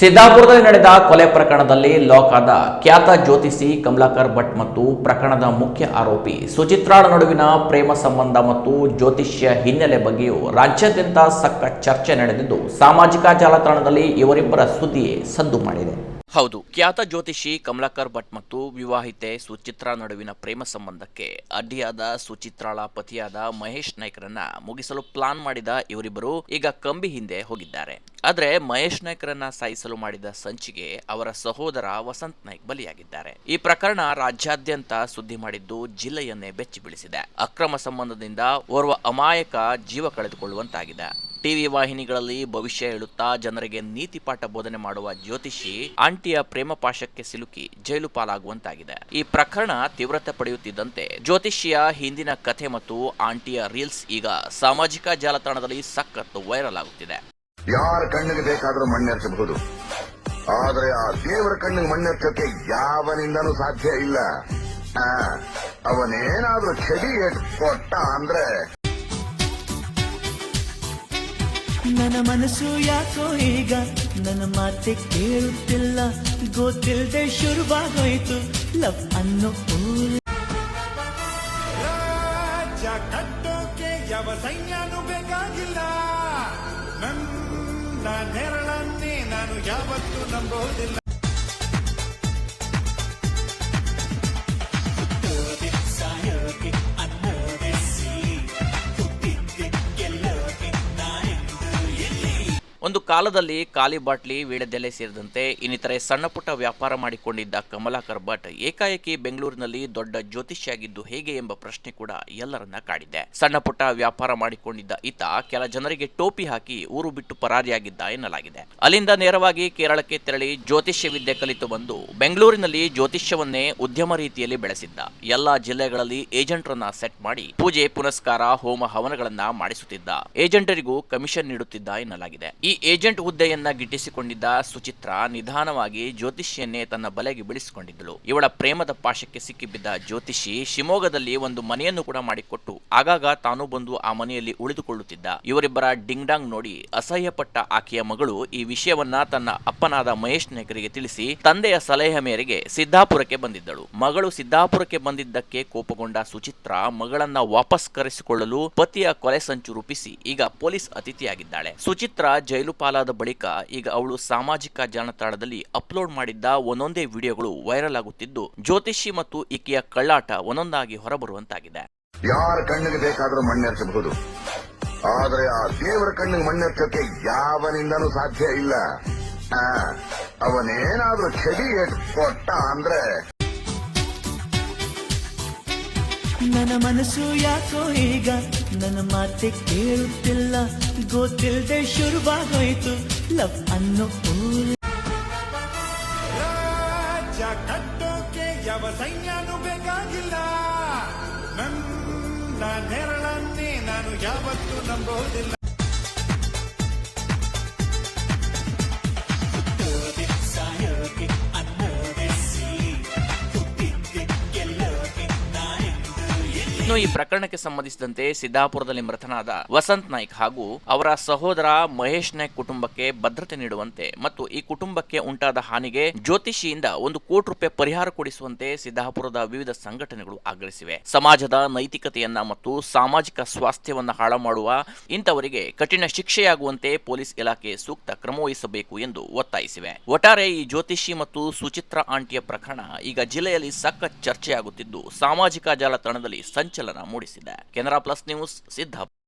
ಸಿದ್ದಾಪುರದಲ್ಲಿ ನಡೆದ ಕೊಲೆ ಪ್ರಕರಣದಲ್ಲಿ ಲಾಕ್ ಆದ ಖ್ಯಾತ ಜ್ಯೋತಿಷಿ ಕಮಲಾಕರ್ ಭಟ್ ಮತ್ತು ಪ್ರಕರಣದ ಮುಖ್ಯ ಆರೋಪಿ ಸುಚಿತ್ರಾಳ ನಡುವಿನ ಪ್ರೇಮ ಸಂಬಂಧ ಮತ್ತು ಜ್ಯೋತಿಷ್ಯ ಹಿನ್ನೆಲೆ ಬಗ್ಗೆಯೂ ರಾಜ್ಯಾದ್ಯಂತ ಸಖತ್ ಚರ್ಚೆ ನಡೆದಿದ್ದು ಸಾಮಾಜಿಕ ಜಾಲತಾಣದಲ್ಲಿ ಇವರಿಬ್ಬರ ಸುದ್ದಿಯೇ ಸದ್ದು ಮಾಡಿದೆ. ಹೌದು, ಖ್ಯಾತ ಜ್ಯೋತಿಷಿ ಕಮಲಾಕರ್ ಭಟ್ ಮತ್ತು ವಿವಾಹಿತೆ ಸುಚಿತ್ರಾ ನಡುವಿನ ಪ್ರೇಮ ಸಂಬಂಧಕ್ಕೆ ಅಡ್ಡಿಯಾದ ಸುಚಿತ್ರಾಳ ಪತಿಯಾದ ಮಹೇಶ್ ನಾಯ್ಕರನ್ನ ಮುಗಿಸಲು ಪ್ಲಾನ್ ಮಾಡಿದ ಇವರಿಬ್ಬರು ಈಗ ಕಂಬಿ ಹಿಂದೆ ಹೋಗಿದ್ದಾರೆ. ಆದ್ರೆ ಮಹೇಶ್ ನಾಯ್ಕರನ್ನ ಸಾಯಿಸಲು ಮಾಡಿದ ಸಂಚಿಗೆ ಅವರ ಸಹೋದರ ವಸಂತ್ ನಾಯ್ಕ್ ಬಲಿಯಾಗಿದ್ದಾರೆ. ಈ ಪ್ರಕರಣ ರಾಜ್ಯಾದ್ಯಂತ ಸುದ್ದಿ ಮಾಡಿದ್ದು ಜಿಲ್ಲೆಯನ್ನೇ ಬೆಚ್ಚಿ ಬೀಳಿಸಿದೆ. ಅಕ್ರಮ ಸಂಬಂಧದಿಂದ ಓರ್ವ ಅಮಾಯಕ ಜೀವ ಕಳೆದುಕೊಳ್ಳುವಂತಾಗಿದೆ. ಟಿವಿ ವಾಹಿನಿಗಳಲ್ಲಿ ಭವಿಷ್ಯ ಹೇಳುತ್ತಾ ಜನರಿಗೆ ನೀತಿ ಪಾಠ ಬೋಧನೆ ಮಾಡುವ ಜ್ಯೋತಿಷಿ ಆಂಟಿಯ ಪ್ರೇಮ ಪಾಶಕ್ಕೆ ಸಿಲುಕಿ ಜೈಲು ಪಾಲಾಗುವಂತಾಗಿದೆ. ಈ ಪ್ರಕರಣ ತೀವ್ರತೆ ಪಡೆಯುತ್ತಿದ್ದಂತೆ ಜ್ಯೋತಿಷಿಯ ಹಿಂದಿನ ಕಥೆ ಮತ್ತು ಆಂಟಿಯ ರೀಲ್ಸ್ ಈಗ ಸಾಮಾಜಿಕ ಜಾಲತಾಣದಲ್ಲಿ ಸಖತ್ ವೈರಲ್ ಆಗುತ್ತಿದೆ. ಯಾರ ಕಣ್ಣಿಗೆ ಬೇಕಾದ್ರೂ ಮಣ್ಣೆರ್ಚಬಹುದು, ಆದ್ರೆ ಆ ದೇವರ ಕಣ್ಣಿಗೆ ಮಣ್ಣೆರ್ಚಕ್ಕೆ ಯಾವನಿಂದನೂ ಸಾಧ್ಯ ಇಲ್ಲ. ಅವನೇನಾದ್ರೂ ಚಡಿ ಕೊಟ್ಟ ಅಂದ್ರೆ ನನ್ನ ಮನಸ್ಸು ಯಾಕೋ ಈಗ ನನ್ನ ಮಾತೆ ಕೇಳುತ್ತಿಲ್ಲ, ಗೊತ್ತಿಲ್ಲದೆ ಶುರುವಾಗೋಯ್ತು ಲವ್ ಅನ್ನೋ ರಾಜ್ಯ ಕಟ್ಟೋಕೆ ಯಾವ ಸೈನ್ಯನೂ ಬೇಕಾಗಿಲ್ಲ, ನನ್ನ ನೆರಳನ್ನೇ ನಾನು ಯಾವತ್ತೂ ನಂಬೋದಿಲ್ಲ. ಒಂದು ಕಾಲದಲ್ಲಿ ಖಾಲಿ ಬಾಟ್ಲಿ, ವೀಳ್ಯದೆಲೆ ಸೇರಿದಂತೆ ಇನ್ನಿತರೆ ಸಣ್ಣ ಪುಟ್ಟ ವ್ಯಾಪಾರ ಮಾಡಿಕೊಂಡಿದ್ದ ಕಮಲಾಕರ್ ಭಟ್ ಏಕಾಏಕಿ ಬೆಂಗಳೂರಿನಲ್ಲಿ ದೊಡ್ಡ ಜ್ಯೋತಿಷಿಯಾಗಿದ್ದು ಹೇಗೆ ಎಂಬ ಪ್ರಶ್ನೆ ಕೂಡ ಎಲ್ಲರನ್ನ ಕಾಡಿದೆ. ಸಣ್ಣ ಪುಟ್ಟ ವ್ಯಾಪಾರ ಮಾಡಿಕೊಂಡಿದ್ದ ಈತ ಕೆಲ ಜನರಿಗೆ ಟೋಪಿ ಹಾಕಿ ಊರು ಬಿಟ್ಟು ಪರಾರಿಯಾಗಿದ್ದ ಎನ್ನಲಾಗಿದೆ. ಅಲ್ಲಿಂದ ನೇರವಾಗಿ ಕೇರಳಕ್ಕೆ ತೆರಳಿ ಜ್ಯೋತಿಷ್ಯ ವಿದ್ಯೆ ಕಲಿತು ಬಂದು ಬೆಂಗಳೂರಿನಲ್ಲಿ ಜ್ಯೋತಿಷ್ಯವನ್ನೇ ಉದ್ಯಮ ರೀತಿಯಲ್ಲಿ ಬೆಳೆಸಿದ್ದ. ಎಲ್ಲಾ ಜಿಲ್ಲೆಗಳಲ್ಲಿ ಏಜೆಂಟ್ರನ್ನ ಸೆಟ್ ಮಾಡಿ ಪೂಜೆ ಪುನಸ್ಕಾರ, ಹೋಮ ಹವನಗಳನ್ನ ಮಾಡಿಸುತ್ತಿದ್ದ. ಏಜೆಂಟರಿಗೂ ಕಮಿಷನ್ ನೀಡುತ್ತಿದ್ದ ಎನ್ನಲಾಗಿದೆ. ಈ ಏಜೆಂಟ್ ಹುದ್ದೆಯನ್ನ ಗಿಟ್ಟಿಸಿಕೊಂಡಿದ್ದ ಸುಚಿತ್ರಾ ನಿಧಾನವಾಗಿ ಜ್ಯೋತಿಷಿಯನ್ನೇ ತನ್ನ ಬಲೆಗೆ ಬಿಡಿಸಿಕೊಂಡಿದ್ದಳು. ಇವಳ ಪ್ರೇಮದ ಪಾಶಕ್ಕೆ ಸಿಕ್ಕಿಬಿದ್ದ ಜ್ಯೋತಿಷಿ ಶಿವಮೊಗ್ಗದಲ್ಲಿ ಒಂದು ಮನೆಯನ್ನು ಕೂಡ ಮಾಡಿಕೊಟ್ಟು ಆಗಾಗ ತಾನು ಬಂದು ಆ ಮನೆಯಲ್ಲಿ ಉಳಿದುಕೊಳ್ಳುತ್ತಿದ್ದ. ಇವರಿಬ್ಬರ ಡಿಂಗ್ ಡಾಂಗ್ ನೋಡಿ ಅಸಹ್ಯಪಟ್ಟ ಆಕೆಯ ಮಗಳು ಈ ವಿಷಯವನ್ನ ತನ್ನ ಅಪ್ಪನಾದ ಮಹೇಶ್ ನಾಯ್ಕರಿಗೆ ತಿಳಿಸಿ ತಂದೆಯ ಸಲಹೆ ಮೇರೆಗೆ ಸಿದ್ದಾಪುರಕ್ಕೆ ಬಂದಿದ್ದಳು. ಮಗಳು ಸಿದ್ದಾಪುರಕ್ಕೆ ಬಂದಿದ್ದಕ್ಕೆ ಕೋಪಗೊಂಡ ಸುಚಿತ್ರಾ ಮಗಳನ್ನ ವಾಪಸ್ ಕರೆಸಿಕೊಳ್ಳಲು ಪತಿಯ ಕೊಲೆ ಸಂಚು ರೂಪಿಸಿ ಈಗ ಪೊಲೀಸ್ ಅತಿಥಿಯಾಗಿದ್ದಾಳೆ. ಸುಚಿತ್ರಾ ಜೈಲು ಪಾಲಾದ ಬಳಿಕ ಈಗ ಅವಳು ಸಾಮಾಜಿಕ ಜಾಲತಾಣದಲ್ಲಿ ಅಪ್ಲೋಡ್ ಮಾಡಿದ್ದ ಒಂದೊಂದೇ ವಿಡಿಯೋಗಳು ವೈರಲ್ ಆಗುತ್ತಿದ್ದು ಜ್ಯೋತಿಷಿ ಮತ್ತು ಈಕೆಯ ಕಳ್ಳಾಟ ಒಂದೊಂದಾಗಿ ಹೊರಬರುವಂತಾಗಿದೆ. ಯಾರ ಕಣ್ಣಿಗೆ ಬೇಕಾದ್ರೂ ಮಣ್ಣೆರ್ಚಬಹುದು, ಆದ್ರೆ ಆ ದೇವರ ಕಣ್ಣಿಗೆ ಮಣ್ಣೆರ್ಚಕ್ಕೆ ಯಾವನಿಂದನೂ ಸಾಧ್ಯ ಇಲ್ಲ. ಅವನೇನಾದ್ರೂ ಚಡಿ ಕೊಟ್ಟ ಅಂದ್ರೆ ನನ್ನ ಮನಸ್ಸು ಯಾಕೋ ಈಗ ನನ್ನ ಮಾತೆ ಕೇಳುತ್ತಿಲ್ಲ, ಗೊತ್ತಿಲ್ಲದೆ ಶುರುವಾಗೋಯ್ತು ಲವ್ ಅನ್ನೋ ರಾಜ್ಯ ಕಟ್ಟೋಕೆ ಯಾವ ಸೈನ್ಯನೂ ಬೇಕಾಗಿಲ್ಲ, ನನ್ನ ನೆರಳನ್ನೇ ನಾನು ಯಾವತ್ತೂ ನಂಬೋದಿಲ್ಲ. ಇನ್ನು ಈ ಪ್ರಕರಣಕ್ಕೆ ಸಂಬಂಧಿಸಿದಂತೆ ಸಿದ್ದಾಪುರದಲ್ಲಿ ಮೃತನಾದ ವಸಂತ್ ನಾಯ್ಕ್ ಹಾಗೂ ಅವರ ಸಹೋದರ ಮಹೇಶ್ ನಾಯ್ಕ್ ಕುಟುಂಬಕ್ಕೆ ಭದ್ರತೆ ನೀಡುವಂತೆ ಮತ್ತು ಈ ಕುಟುಂಬಕ್ಕೆ ಉಂಟಾದ ಹಾನಿಗೆ ಜ್ಯೋತಿಷಿಯಿಂದ ₹1 ಕೋಟಿ ಪರಿಹಾರ ಕೊಡಿಸುವಂತೆ ಸಿದ್ದಾಪುರದ ವಿವಿಧ ಸಂಘಟನೆಗಳು ಆಗ್ರಹಿಸಿವೆ. ಸಮಾಜದ ನೈತಿಕತೆಯನ್ನ ಮತ್ತು ಸಾಮಾಜಿಕ ಸ್ವಾಸ್ಥ್ಯವನ್ನ ಹಾಳು ಮಾಡುವ ಇಂಥವರಿಗೆ ಕಠಿಣ ಶಿಕ್ಷೆಯಾಗುವಂತೆ ಪೊಲೀಸ್ ಇಲಾಖೆ ಸೂಕ್ತ ಕ್ರಮ ವಹಿಸಬೇಕು ಎಂದು ಒತ್ತಾಯಿಸಿವೆ. ಒಟ್ಟಾರೆ ಈ ಜ್ಯೋತಿಷಿ ಮತ್ತು ಸುಚಿತ್ರಾ ಆಂಟಿಯ ಪ್ರಕರಣ ಈಗ ಜಿಲ್ಲೆಯಲ್ಲಿ ಸಖತ್ ಚರ್ಚೆಯಾಗುತ್ತಿದ್ದು ಸಾಮಾಜಿಕ ಜಾಲತಾಣದಲ್ಲಿ ಸಂಚಲನ ಮೂಡಿಸಿದೆ. Canara plus news, Siddapura.